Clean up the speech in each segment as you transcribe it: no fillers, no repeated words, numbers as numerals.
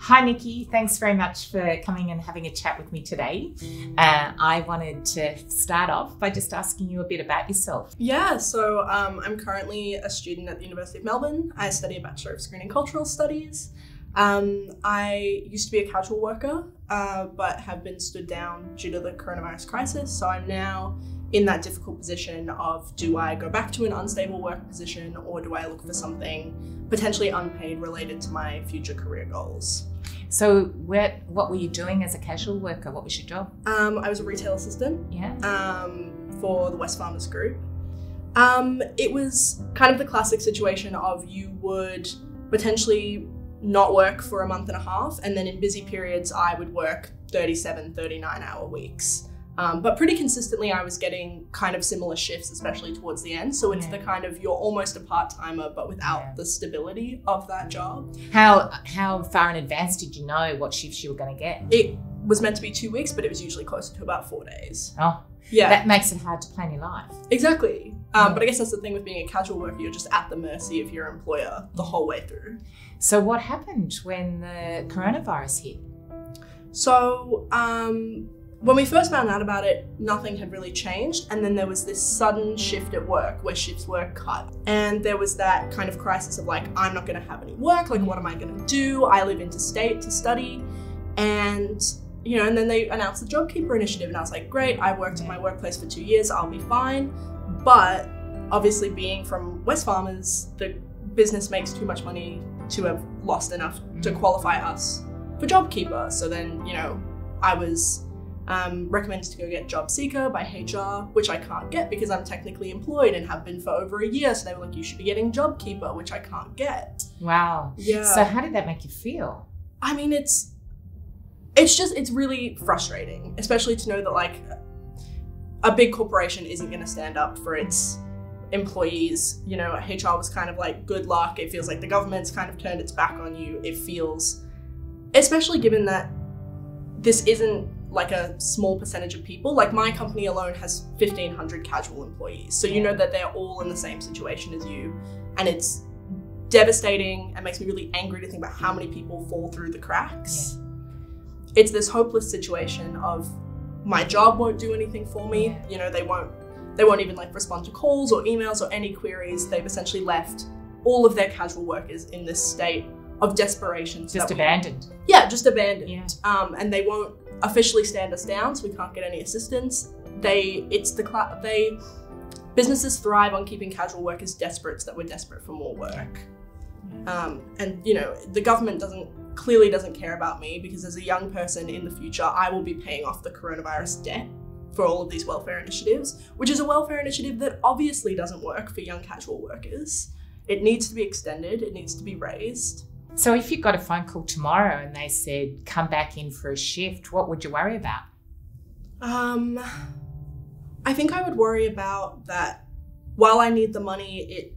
Hi, Nikki. Thanks very much for coming and having a chat with me today. I wanted to start off by just asking you a bit about yourself. Yeah, so I'm currently a student at the University of Melbourne. I study a Bachelor of Screen and Cultural Studies. I used to be a casual worker, but have been stood down due to the coronavirus crisis. So I'm now in that difficult position of, do I go back to an unstable work position, or do I look for something potentially unpaid related to my future career goals? So what were you doing as a casual worker? What was your job? I was a retail assistant. Yeah. For the West Farmers Group. It was kind of the classic situation of you would potentially not work for a month and a half, and then in busy periods I would work 37, 39-hour weeks. But pretty consistently I was getting kind of similar shifts, especially towards the end. So it's the kind of, you're almost a part-timer, but without the stability of that job. How far in advance did you know what shifts you were going to get? It was meant to be 2 weeks, but it was usually closer to about 4 days. Oh, yeah. That makes it hard to plan your life. Exactly. But I guess that's the thing with being a casual worker, you're just at the mercy of your employer the whole way through. So what happened when the coronavirus hit? So, when we first found out about it, nothing had really changed. And then there was this sudden shift at work where shifts were cut. And there was that kind of crisis of like, I'm not gonna have any work. Like, what am I gonna do? I live interstate to study. And, you know, and then they announced the JobKeeper initiative. And I was like, great, I worked at my workplace for 2 years, I'll be fine. But obviously being from West Farmers, the business makes too much money to have lost enough to qualify us for JobKeeper. So then, you know, I was recommended to go get JobSeeker by HR, which I can't get because I'm technically employed and have been for over a year. So they were like, you should be getting JobKeeper, which I can't get. Wow. Yeah. So how did that make you feel? I mean, it's really frustrating, especially to know that like a big corporation isn't going to stand up for its employees. You know, HR was kind of like, good luck. It feels like the government's kind of turned its back on you. It feels, especially given that this isn't like a small percentage of people. Like my company alone has 1,500 casual employees. So you know that they're all in the same situation as you. And it's devastating and makes me really angry to think about how many people fall through the cracks. Yeah. It's this hopeless situation of my job won't do anything for me. Yeah. You know, they won't even like respond to calls or emails or any queries. They've essentially left all of their casual workers in this state of desperation. Just abandoned. Yeah, just abandoned. Yeah. And they won't officially stand us down, so we can't get any assistance. Businesses thrive on keeping casual workers desperate, so that we're desperate for more work. And you know, the government clearly doesn't care about me, because as a young person in the future, I will be paying off the coronavirus debt for all of these welfare initiatives, which is a welfare initiative that obviously doesn't work for young casual workers. It needs to be extended, it needs to be raised. So if you got a phone call tomorrow and they said, come back in for a shift, what would you worry about? I think I would worry about that while I need the money, it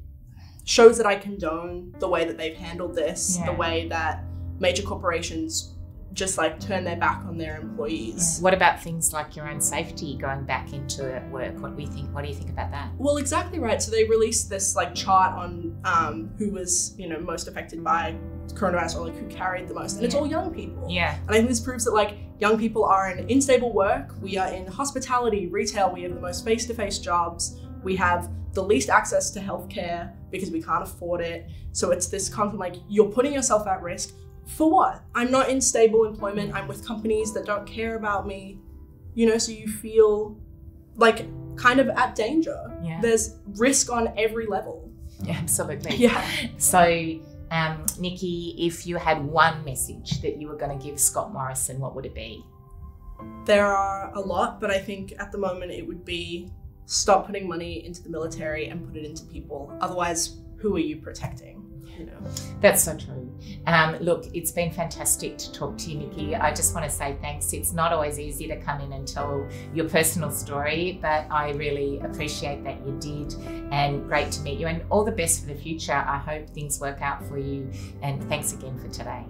shows that I condone the way that they've handled this, the way that major corporations just like turn their back on their employees. Yeah. What about things like your own safety going back into work? What do you think about that? Well, exactly right. So they released this like chart on who was, you know, most affected by coronavirus, or like who carried the most, and it's all young people. Yeah. And I think this proves that like young people are in unstable work. We are in hospitality, retail. We have the most face-to-face jobs. We have the least access to healthcare because we can't afford it. So it's this constant like, you're putting yourself at risk. For what? I'm not in stable employment. I'm with companies that don't care about me, you know, so you feel like kind of at danger. Yeah. There's risk on every level. Yeah, absolutely. Yeah. So, Nikki, if you had one message that you were going to give Scott Morrison, what would it be? There are a lot, but I think at the moment it would be stop putting money into the military and put it into people. Otherwise, who are you protecting? You know. That's so true. Look, it's been fantastic to talk to you, Nikki. I just want to say thanks. It's not always easy to come in and tell your personal story, but I really appreciate that you did, and great to meet you, and all the best for the future. I hope things work out for you, and thanks again for today.